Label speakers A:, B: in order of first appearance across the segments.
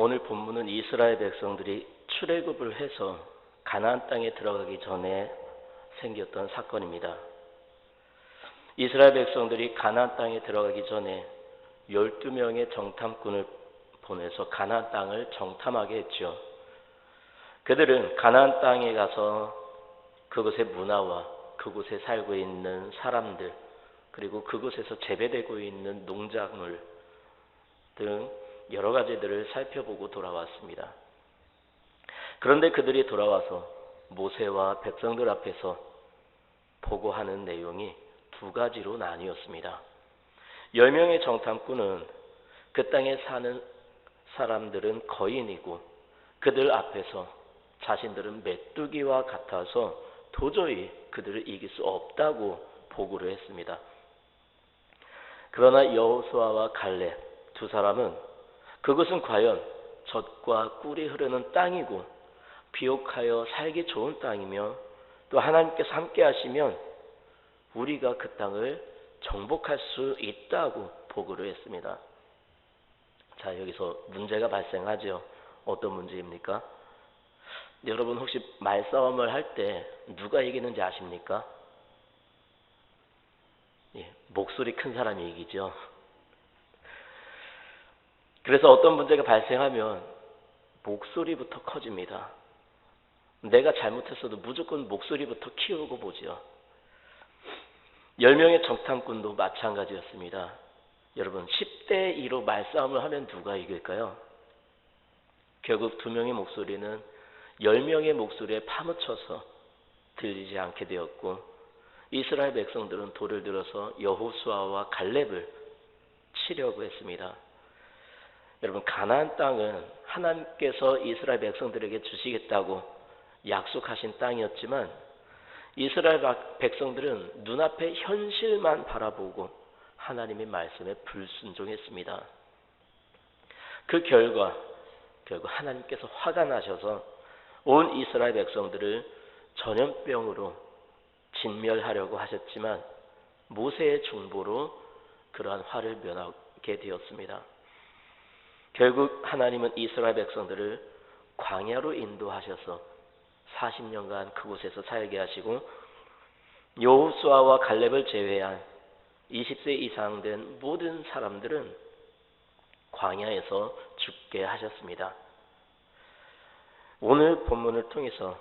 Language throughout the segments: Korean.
A: 오늘 본문은 이스라엘 백성들이 출애굽을 해서 가나안 땅에 들어가기 전에 생겼던 사건입니다. 이스라엘 백성들이 가나안 땅에 들어가기 전에 12명의 정탐꾼을 보내서 가나안 땅을 정탐하게 했죠. 그들은 가나안 땅에 가서 그곳의 문화와 그곳에 살고 있는 사람들, 그리고 그곳에서 재배되고 있는 농작물 등 여러 가지들을 살펴보고 돌아왔습니다. 그런데 그들이 돌아와서 모세와 백성들 앞에서 보고하는 내용이 두 가지로 나뉘었습니다. 10명의 정탐꾼은 그 땅에 사는 사람들은 거인이고 그들 앞에서 자신들은 메뚜기와 같아서 도저히 그들을 이길 수 없다고 보고를 했습니다. 그러나 여호수아와 갈렙 두 사람은 그것은 과연 젖과 꿀이 흐르는 땅이고 비옥하여 살기 좋은 땅이며 또 하나님께서 함께 하시면 우리가 그 땅을 정복할 수 있다고 보고를 했습니다. 자, 여기서 문제가 발생하죠. 어떤 문제입니까? 여러분 혹시 말싸움을 할 때 누가 이기는지 아십니까? 목소리 큰 사람이 이기죠. 그래서 어떤 문제가 발생하면 목소리부터 커집니다. 내가 잘못했어도 무조건 목소리부터 키우고 보죠. 10명의 정탐꾼도 마찬가지였습니다. 여러분 10대 2로 말싸움을 하면 누가 이길까요? 결국 2명의 목소리는 10명의 목소리에 파묻혀서 들리지 않게 되었고 이스라엘 백성들은 돌을 들어서 여호수아와 갈렙을 치려고 했습니다. 여러분 가나안 땅은 하나님께서 이스라엘 백성들에게 주시겠다고 약속하신 땅이었지만 이스라엘 백성들은 눈앞의 현실만 바라보고 하나님의 말씀에 불순종했습니다. 그 결과 결국 하나님께서 화가 나셔서 온 이스라엘 백성들을 전염병으로 진멸하려고 하셨지만 모세의 중보로 그러한 화를 면하게 되었습니다. 결국 하나님은 이스라엘 백성들을 광야로 인도하셔서 40년간 그곳에서 살게 하시고 여호수아와 갈렙을 제외한 20세 이상 된 모든 사람들은 광야에서 죽게 하셨습니다. 오늘 본문을 통해서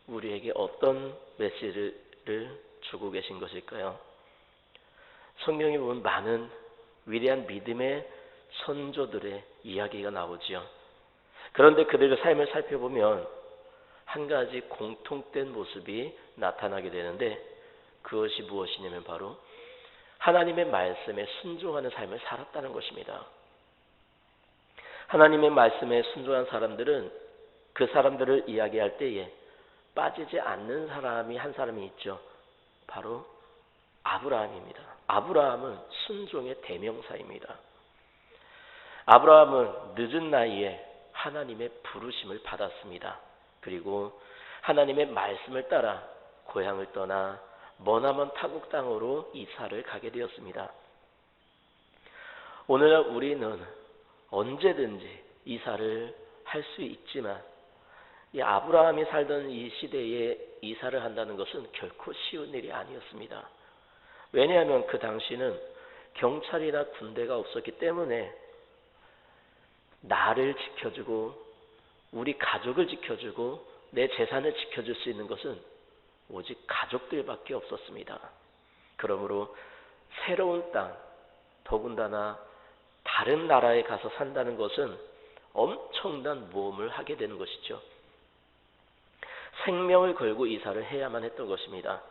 A: 우리에게 어떤 메시지를 주고 계신 것일까요? 성경에 보면 많은 위대한 믿음의 선조들의 이야기가 나오지요. 그런데 그들의 삶을 살펴보면 한 가지 공통된 모습이 나타나게 되는데 그것이 무엇이냐면 바로 하나님의 말씀에 순종하는 삶을 살았다는 것입니다. 하나님의 말씀에 순종한 사람들은 그 사람들을 이야기할 때에 빠지지 않는 사람이 한 사람이 있죠. 바로 아브라함입니다. 아브라함은 순종의 대명사입니다. 아브라함은 늦은 나이에 하나님의 부르심을 받았습니다. 그리고 하나님의 말씀을 따라 고향을 떠나 머나먼 타국 땅으로 이사를 가게 되었습니다. 오늘날 우리는 언제든지 이사를 할 수 있지만 이 아브라함이 살던 이 시대에 이사를 한다는 것은 결코 쉬운 일이 아니었습니다. 왜냐하면 그 당시는 경찰이나 군대가 없었기 때문에 나를 지켜주고 우리 가족을 지켜주고 내 재산을 지켜줄 수 있는 것은 오직 가족들밖에 없었습니다. 그러므로 새로운 땅, 더군다나 다른 나라에 가서 산다는 것은 엄청난 모험을 하게 되는 것이죠. 생명을 걸고 이사를 해야만 했던 것입니다.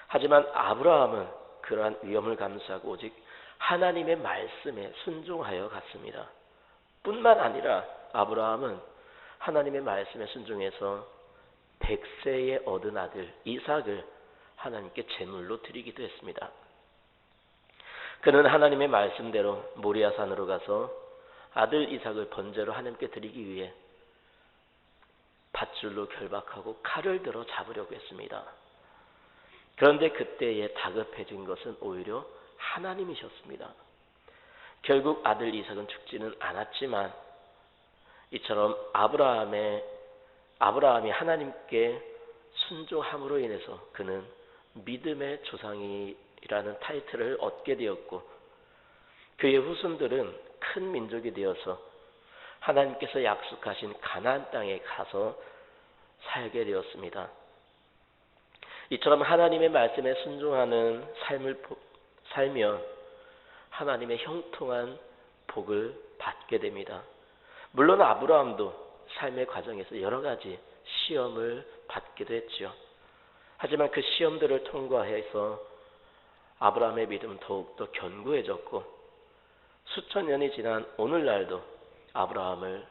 A: 하지만 아브라함은 그러한 위험을 감수하고 오직 하나님의 말씀에 순종하여 갔습니다. 뿐만 아니라 아브라함은 하나님의 말씀에 순종해서 100세에 얻은 아들 이삭을 하나님께 제물로 드리기도 했습니다. 그는 하나님의 말씀대로 모리아산으로 가서 아들 이삭을 번제로 하나님께 드리기 위해 밧줄로 결박하고 칼을 들어 잡으려고 했습니다. 그런데 그때에 다급해진 것은 오히려 하나님이셨습니다. 결국 아들 이삭은 죽지는 않았지만 이처럼 아브라함이 하나님께 순종함으로 인해서 그는 믿음의 조상이라는 타이틀을 얻게 되었고, 그의 후손들은 큰 민족이 되어서 하나님께서 약속하신 가나안 땅에 가서 살게 되었습니다. 이처럼 하나님의 말씀에 순종하는 삶을 살면 하나님의 형통한 복을 받게 됩니다. 물론 아브라함도 삶의 과정에서 여러 가지 시험을 받기도 했죠. 하지만 그 시험들을 통과해서 아브라함의 믿음은 더욱더 견고해졌고, 수천 년이 지난 오늘날도 아브라함을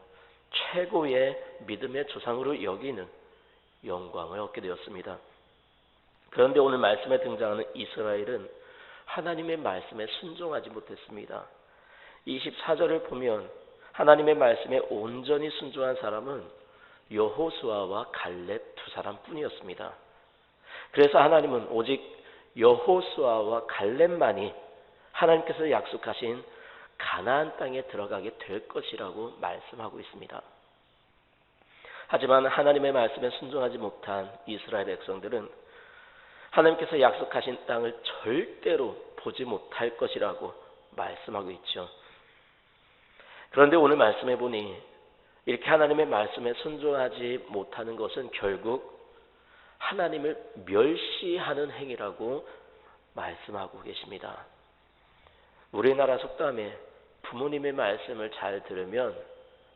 A: 최고의 믿음의 조상으로 여기는 영광을 얻게 되었습니다. 그런데 오늘 말씀에 등장하는 이스라엘은 하나님의 말씀에 순종하지 못했습니다. 24절을 보면 하나님의 말씀에 온전히 순종한 사람은 여호수아와 갈렙 두 사람뿐이었습니다. 그래서 하나님은 오직 여호수아와 갈렙만이 하나님께서 약속하신 가나안 땅에 들어가게 될 것이라고 말씀하고 있습니다. 하지만 하나님의 말씀에 순종하지 못한 이스라엘 백성들은 하나님께서 약속하신 땅을 절대로 보지 못할 것이라고 말씀하고 있죠. 그런데 오늘 말씀해 보니 이렇게 하나님의 말씀에 순종하지 못하는 것은 결국 하나님을 멸시하는 행위라고 말씀하고 계십니다. 우리나라 속담에 부모님의 말씀을 잘 들으면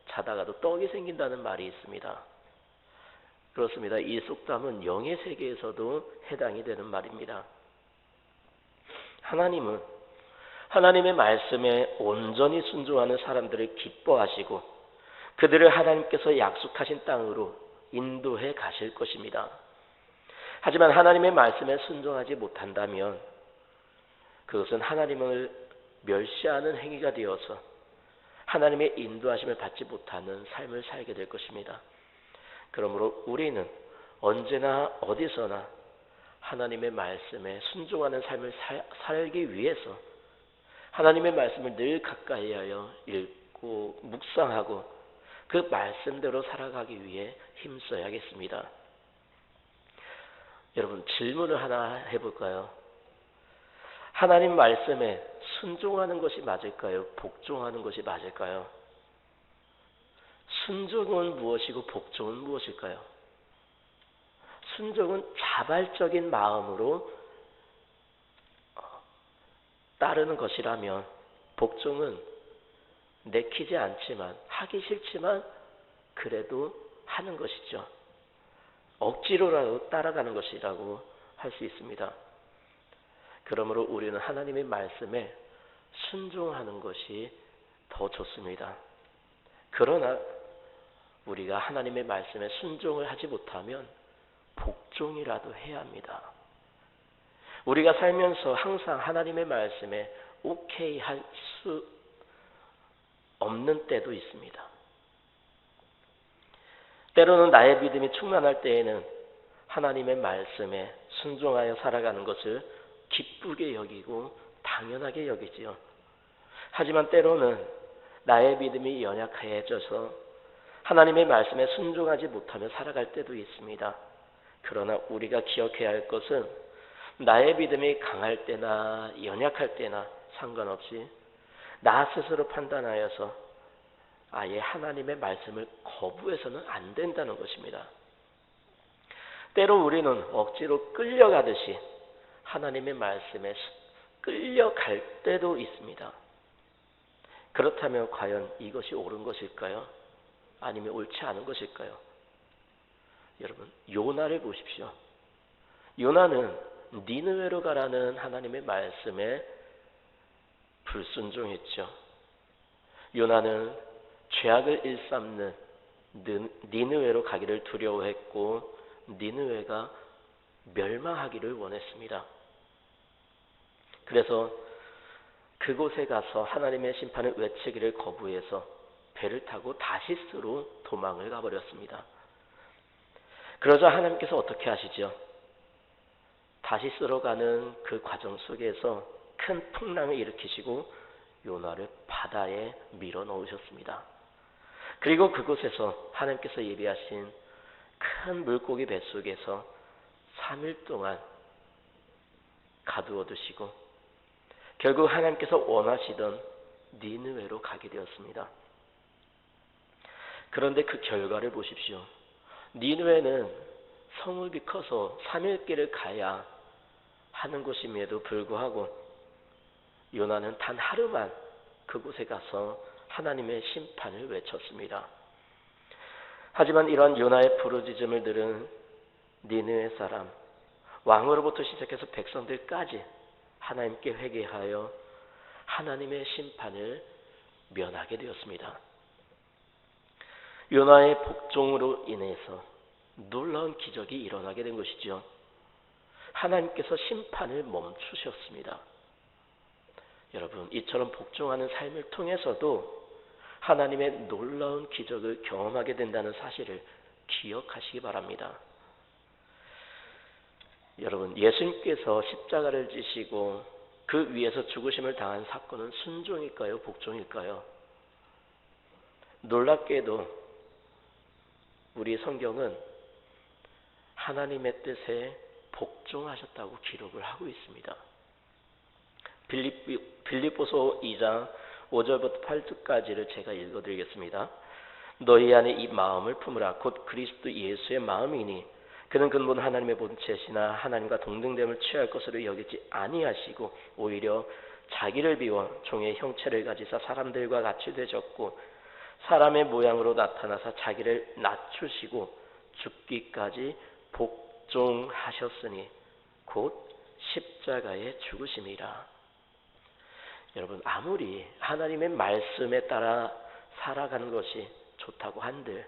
A: 자다가도 떡이 생긴다는 말이 있습니다. 그렇습니다. 이 속담은 영의 세계에서도 해당이 되는 말입니다. 하나님은 하나님의 말씀에 온전히 순종하는 사람들을 기뻐하시고 그들을 하나님께서 약속하신 땅으로 인도해 가실 것입니다. 하지만 하나님의 말씀에 순종하지 못한다면 그것은 하나님을 멸시하는 행위가 되어서 하나님의 인도하심을 받지 못하는 삶을 살게 될 것입니다. 그러므로 우리는 언제나 어디서나 하나님의 말씀에 순종하는 삶을 살기 위해서 하나님의 말씀을 늘 가까이 하여 읽고 묵상하고 그 말씀대로 살아가기 위해 힘써야겠습니다. 여러분, 질문을 하나 해볼까요? 하나님 말씀에 순종하는 것이 맞을까요? 복종하는 것이 맞을까요? 순종은 무엇이고 복종은 무엇일까요? 순종은 자발적인 마음으로 따르는 것이라면, 복종은 내키지 않지만 하기 싫지만 그래도 하는 것이죠. 억지로라도 따라가는 것이라고 할 수 있습니다. 그러므로 우리는 하나님의 말씀에 순종하는 것이 더 좋습니다. 그러나 우리가 하나님의 말씀에 순종을 하지 못하면 복종이라도 해야 합니다. 우리가 살면서 항상 하나님의 말씀에 오케이 할 수 없는 때도 있습니다. 때로는 나의 믿음이 충만할 때에는 하나님의 말씀에 순종하여 살아가는 것을 기쁘게 여기고 당연하게 여기지요. 하지만 때로는 나의 믿음이 연약해져서 하나님의 말씀에 순종하지 못하며 살아갈 때도 있습니다. 그러나 우리가 기억해야 할 것은 나의 믿음이 강할 때나 연약할 때나 상관없이 나 스스로 판단하여서 아예 하나님의 말씀을 거부해서는 안 된다는 것입니다. 때로 우리는 억지로 끌려가듯이 하나님의 말씀에 끌려갈 때도 있습니다. 그렇다면 과연 이것이 옳은 것일까요? 아니면 옳지 않은 것일까요? 여러분, 요나를 보십시오. 요나는 니느웨로 가라는 하나님의 말씀에 불순종했죠. 요나는 죄악을 일삼는 니느웨로 가기를 두려워했고 니느웨가 멸망하기를 원했습니다. 그래서 그곳에 가서 하나님의 심판을 외치기를 거부해서 배를 타고 다시스로 도망을 가버렸습니다. 그러자 하나님께서 어떻게 하시죠? 다시스로 가는 그 과정 속에서 큰 풍랑을 일으키시고 요나를 바다에 밀어 넣으셨습니다. 그리고 그곳에서 하나님께서 예비하신 큰 물고기 뱃속에서 3일 동안 가두어 두시고 결국 하나님께서 원하시던 니느웨로 가게 되었습니다. 그런데 그 결과를 보십시오. 니느웨는 성읍이 커서 3일 길을 가야 하는 곳임에도 불구하고 요나는 단 하루만 그곳에 가서 하나님의 심판을 외쳤습니다. 하지만 이러한 요나의 부르짖음을 들은 니느웨 사람, 왕으로부터 시작해서 백성들까지 하나님께 회개하여 하나님의 심판을 면하게 되었습니다. 요나의 복종으로 인해서 놀라운 기적이 일어나게 된 것이죠. 하나님께서 심판을 멈추셨습니다. 여러분, 이처럼 복종하는 삶을 통해서도 하나님의 놀라운 기적을 경험하게 된다는 사실을 기억하시기 바랍니다. 여러분, 예수님께서 십자가를 지시고 그 위에서 죽으심을 당한 사건은 순종일까요? 복종일까요? 놀랍게도 우리 성경은 하나님의 뜻에 복종하셨다고 기록을 하고 있습니다. 빌립보서 2장 5절부터 8절까지를 제가 읽어드리겠습니다. 너희 안에 이 마음을 품으라. 곧 그리스도 예수의 마음이니 그는 근본 하나님의 본체시나 하나님과 동등됨을 취할 것으로 여기지 아니하시고 오히려 자기를 비워 종의 형체를 가지사 사람들과 같이 되셨고 사람의 모양으로 나타나사 자기를 낮추시고 죽기까지 복종하셨으니 곧 십자가에 죽으심이라. 여러분, 아무리 하나님의 말씀에 따라 살아가는 것이 좋다고 한들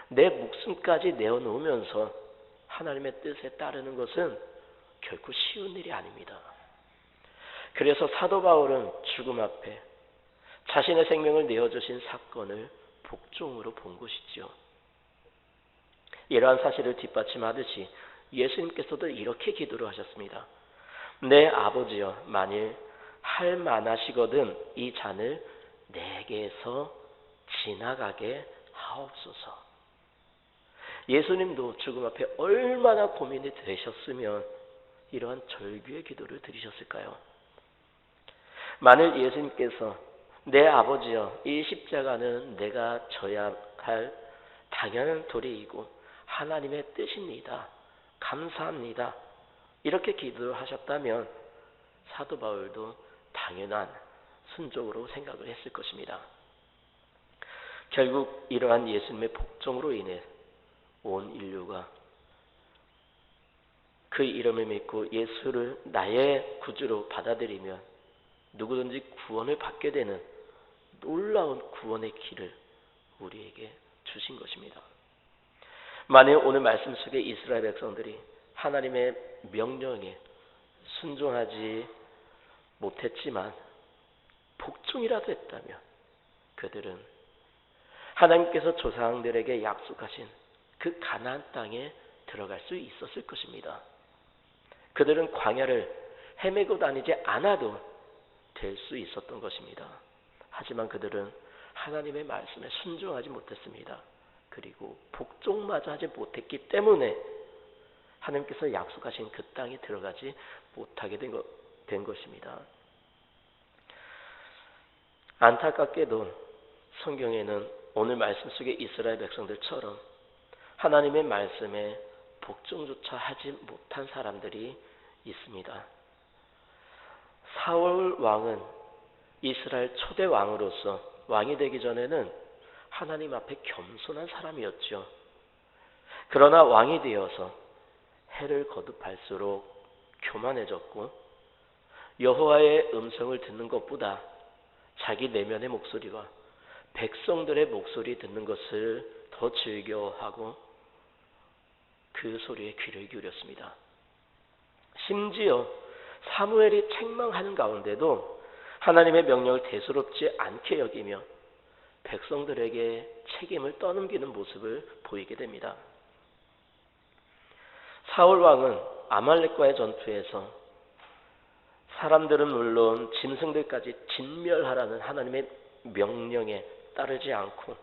A: 내 목숨까지 내어놓으면서 하나님의 뜻에 따르는 것은 결코 쉬운 일이 아닙니다. 그래서 사도 바울은 죽음 앞에 자신의 생명을 내어주신 사건을 복종으로 본 것이지요. 이러한 사실을 뒷받침하듯이 예수님께서도 이렇게 기도를 하셨습니다. 내 아버지여, 만일 할 만하시거든 이 잔을 내게서 지나가게 하옵소서. 예수님도 죽음 앞에 얼마나 고민이 되셨으면 이러한 절규의 기도를 드리셨을까요? 만일 예수님께서 내 아버지여, 이 십자가는 내가 져야 할 당연한 도리이고 하나님의 뜻입니다. 감사합니다. 이렇게 기도하셨다면 사도 바울도 당연한 순종으로 생각을 했을 것입니다. 결국 이러한 예수님의 복종으로 인해 온 인류가 그 이름을 믿고 예수를 나의 구주로 받아들이면 누구든지 구원을 받게 되는 놀라운 구원의 길을 우리에게 주신 것입니다. 만일 오늘 말씀 속에 이스라엘 백성들이 하나님의 명령에 순종하지 못했지만 복종이라도 했다면 그들은 하나님께서 조상들에게 약속하신 그 가나안 땅에 들어갈 수 있었을 것입니다. 그들은 광야를 헤매고 다니지 않아도 될 수 있었던 것입니다. 하지만 그들은 하나님의 말씀에 순종하지 못했습니다. 그리고 복종마저 하지 못했기 때문에 하나님께서 약속하신 그 땅에 들어가지 못하게 된 것입니다. 안타깝게도 성경에는 오늘 말씀 속의 이스라엘 백성들처럼 하나님의 말씀에 복종조차 하지 못한 사람들이 있습니다. 사울 왕은 이스라엘 초대 왕으로서 왕이 되기 전에는 하나님 앞에 겸손한 사람이었죠. 그러나 왕이 되어서 해를 거듭할수록 교만해졌고 여호와의 음성을 듣는 것보다 자기 내면의 목소리와 백성들의 목소리 듣는 것을 더 즐겨하고 그 소리에 귀를 기울였습니다. 심지어 사무엘이 책망하는 가운데도 하나님의 명령을 대수롭지 않게 여기며 백성들에게 책임을 떠넘기는 모습을 보이게 됩니다. 사울 왕은 아말렉과의 전투에서 사람들은 물론 짐승들까지 진멸하라는 하나님의 명령에 따르지 않고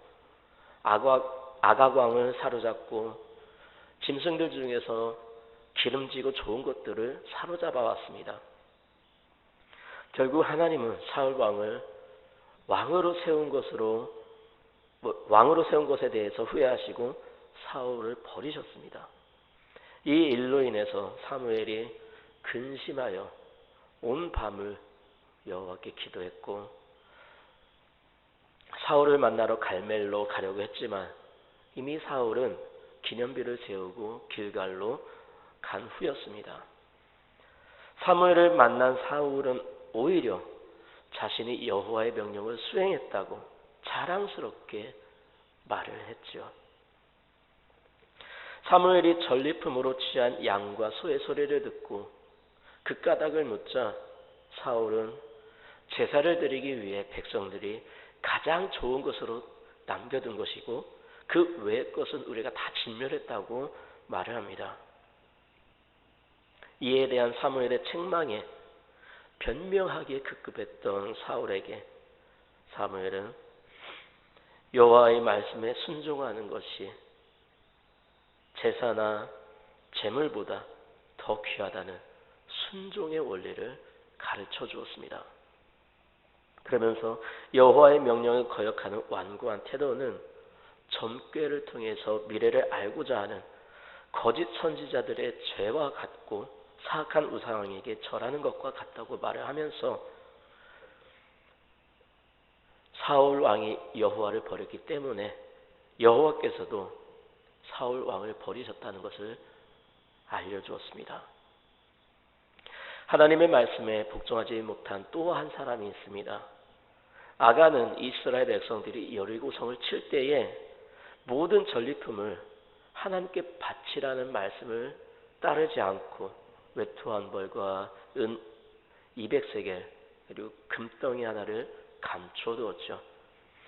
A: 아각 왕을 사로잡고 짐승들 중에서 기름지고 좋은 것들을 사로잡아 왔습니다. 결국 하나님은 사울 왕을 왕으로 세운 것에 대해서 후회하시고 사울을 버리셨습니다. 이 일로 인해서 사무엘이 근심하여 온 밤을 여호와께 기도했고 사울을 만나러 갈멜로 가려고 했지만 이미 사울은 기념비를 세우고 길갈로 간 후였습니다. 사무엘을 만난 사울은 오히려 자신이 여호와의 명령을 수행했다고 자랑스럽게 말을 했죠. 사무엘이 전리품으로 취한 양과 소의 소리를 듣고 그 까닭을 묻자 사울은 제사를 드리기 위해 백성들이 가장 좋은 것으로 남겨둔 것이고 그 외의 것은 우리가 다 진멸했다고 말을 합니다. 이에 대한 사무엘의 책망에 변명하기에 급급했던 사울에게 사무엘은 여호와의 말씀에 순종하는 것이 제사나 제물보다 더 귀하다는 순종의 원리를 가르쳐 주었습니다. 그러면서 여호와의 명령을 거역하는 완고한 태도는 점괘를 통해서 미래를 알고자 하는 거짓 선지자들의 죄와 같고 사악한 우상에게 절하는 것과 같다고 말을 하면서 사울 왕이 여호와를 버렸기 때문에 여호와께서도 사울 왕을 버리셨다는 것을 알려주었습니다. 하나님의 말씀에 복종하지 못한 또 한 사람이 있습니다. 아간은 이스라엘 백성들이 여리고성을 칠 때에 모든 전리품을 하나님께 바치라는 말씀을 따르지 않고 외투 한 벌과 은 200세겔 그리고 금덩이 하나를 감춰두었죠.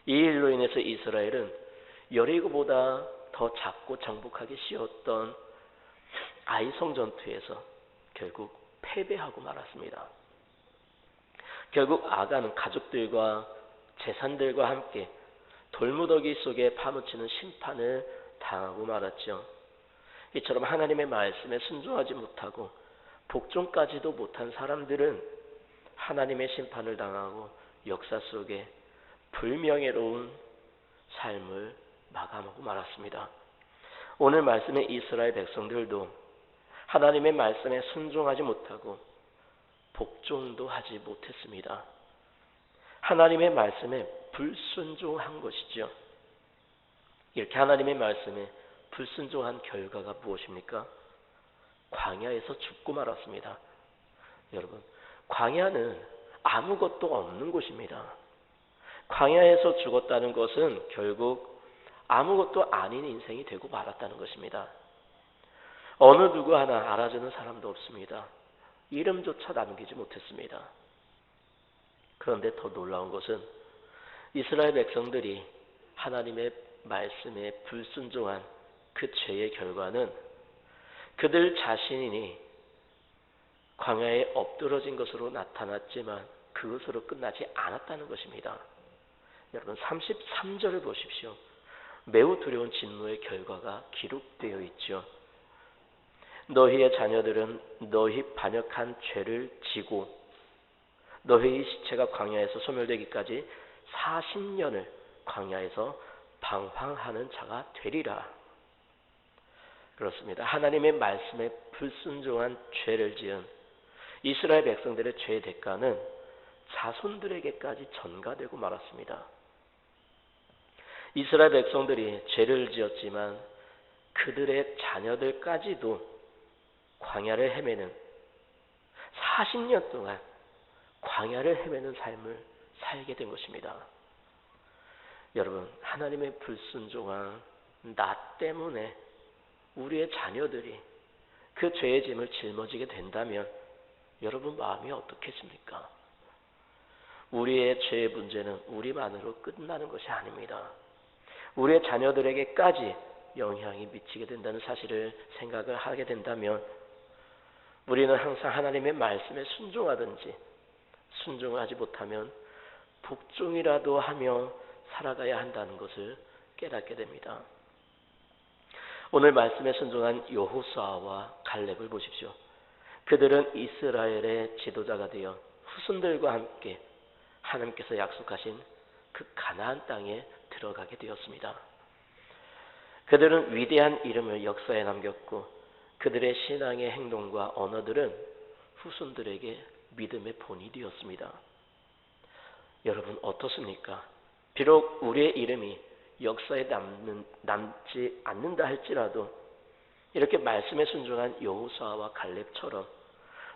A: 이 일로 인해서 이스라엘은 여리고보다 더 작고 정복하기 쉬웠던 아이성 전투에서 결국 패배하고 말았습니다. 결국 아간은 가족들과 재산들과 함께 돌무더기 속에 파묻히는 심판을 당하고 말았죠. 이처럼 하나님의 말씀에 순종하지 못하고 복종까지도 못한 사람들은 하나님의 심판을 당하고 역사 속에 불명예로운 삶을 마감하고 말았습니다. 오늘 말씀의 이스라엘 백성들도 하나님의 말씀에 순종하지 못하고 복종도 하지 못했습니다. 하나님의 말씀에 불순종한 것이죠. 이렇게 하나님의 말씀에 불순종한 결과가 무엇입니까? 광야에서 죽고 말았습니다. 여러분, 광야는 아무것도 없는 곳입니다. 광야에서 죽었다는 것은 결국 아무것도 아닌 인생이 되고 말았다는 것입니다. 어느 누구 하나 알아주는 사람도 없습니다. 이름조차 남기지 못했습니다. 그런데 더 놀라운 것은 이스라엘 백성들이 하나님의 말씀에 불순종한 그 죄의 결과는 그들 자신이 광야에 엎드러진 것으로 나타났지만 그것으로 끝나지 않았다는 것입니다. 여러분 33절을 보십시오. 매우 두려운 진노의 결과가 기록되어 있죠. 너희의 자녀들은 너희 반역한 죄를 지고 너희의 시체가 광야에서 소멸되기까지 40년을 광야에서 방황하는 자가 되리라. 그렇습니다. 하나님의 말씀에 불순종한 죄를 지은 이스라엘 백성들의 죄의 대가는 자손들에게까지 전가되고 말았습니다. 이스라엘 백성들이 죄를 지었지만 그들의 자녀들까지도 광야를 헤매는 40년 동안 광야를 헤매는 삶을 살게 된 것입니다. 여러분, 하나님의 불순종한 나 때문에 우리의 자녀들이 그 죄의 짐을 짊어지게 된다면 여러분 마음이 어떻겠습니까? 우리의 죄의 문제는 우리만으로 끝나는 것이 아닙니다. 우리의 자녀들에게까지 영향이 미치게 된다는 사실을 생각을 하게 된다면 우리는 항상 하나님의 말씀에 순종하든지 순종하지 못하면 복종이라도 하며 살아가야 한다는 것을 깨닫게 됩니다. 오늘 말씀에 순종한 여호수아와 갈렙을 보십시오. 그들은 이스라엘의 지도자가 되어 후손들과 함께 하나님께서 약속하신 그 가나안 땅에 들어가게 되었습니다. 그들은 위대한 이름을 역사에 남겼고 그들의 신앙의 행동과 언어들은 후손들에게 믿음의 본이 되었습니다. 여러분 어떻습니까? 비록 우리의 이름이 역사에 남지 않는다 할지라도 이렇게 말씀에 순종한 여호수아와 갈렙처럼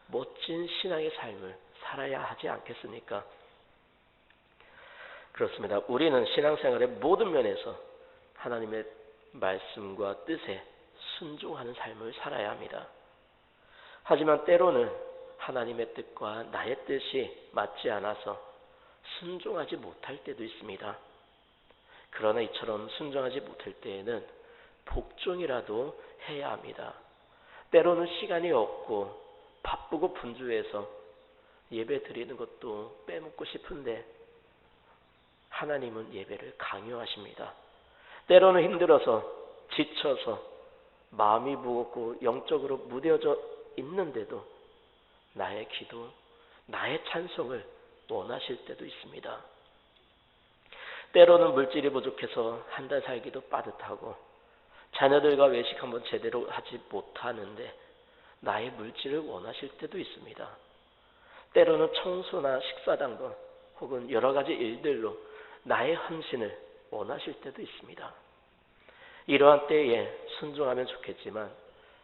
A: 멋진 신앙의 삶을 살아야 하지 않겠습니까? 그렇습니다. 우리는 신앙생활의 모든 면에서 하나님의 말씀과 뜻에 순종하는 삶을 살아야 합니다. 하지만 때로는 하나님의 뜻과 나의 뜻이 맞지 않아서 순종하지 못할 때도 있습니다. 그러나 이처럼 순종하지 못할 때에는 복종이라도 해야 합니다. 때로는 시간이 없고 바쁘고 분주해서 예배 드리는 것도 빼먹고 싶은데 하나님은 예배를 강요하십니다. 때로는 힘들어서 지쳐서 마음이 무겁고 영적으로 무뎌져 있는데도 나의 기도, 나의 찬송을 원하실 때도 있습니다. 때로는 물질이 부족해서 한 달 살기도 빠듯하고 자녀들과 외식 한번 제대로 하지 못하는데 나의 물질을 원하실 때도 있습니다. 때로는 청소나 식사당번 혹은 여러 가지 일들로 나의 헌신을 원하실 때도 있습니다. 이러한 때에 순종하면 좋겠지만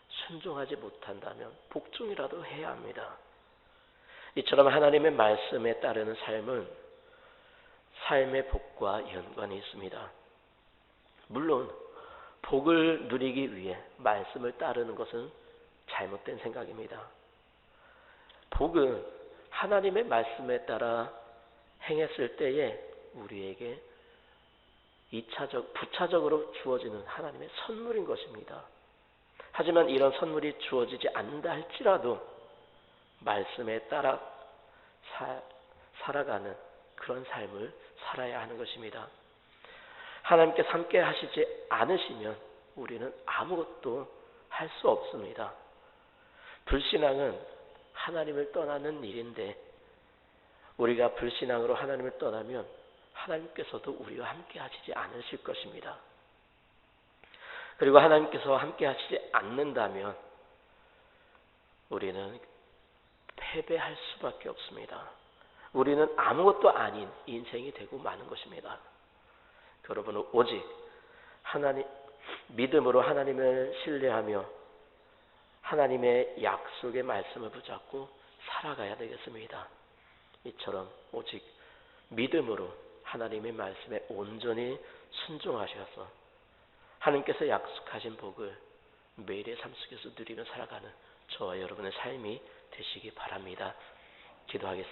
A: 순종하지 못한다면 복종이라도 해야 합니다. 이처럼 하나님의 말씀에 따르는 삶은 삶의 복과 연관이 있습니다. 물론 복을 누리기 위해 말씀을 따르는 것은 잘못된 생각입니다. 복은 하나님의 말씀에 따라 행했을 때에 우리에게 부차적으로 주어지는 하나님의 선물인 것입니다. 하지만 이런 선물이 주어지지 않는다 할지라도 말씀에 따라 살아가는 그런 삶을 살아야 하는 것입니다. 하나님께서 함께 하시지 않으시면 우리는 아무것도 할 수 없습니다. 불신앙은 하나님을 떠나는 일인데 우리가 불신앙으로 하나님을 떠나면 하나님께서도 우리와 함께 하시지 않으실 것입니다. 그리고 하나님께서 함께 하시지 않는다면 우리는 패배할 수밖에 없습니다. 우리는 아무것도 아닌 인생이 되고 마는 것입니다. 여러분은 오직 믿음으로 하나님을 신뢰하며 하나님의 약속의 말씀을 붙잡고 살아가야 되겠습니다. 이처럼 오직 믿음으로 하나님의 말씀에 온전히 순종하셔서 하나님께서 약속하신 복을 매일의 삶 속에서 누리며 살아가는 저와 여러분의 삶이 되시기 바랍니다. 기도하겠습니다.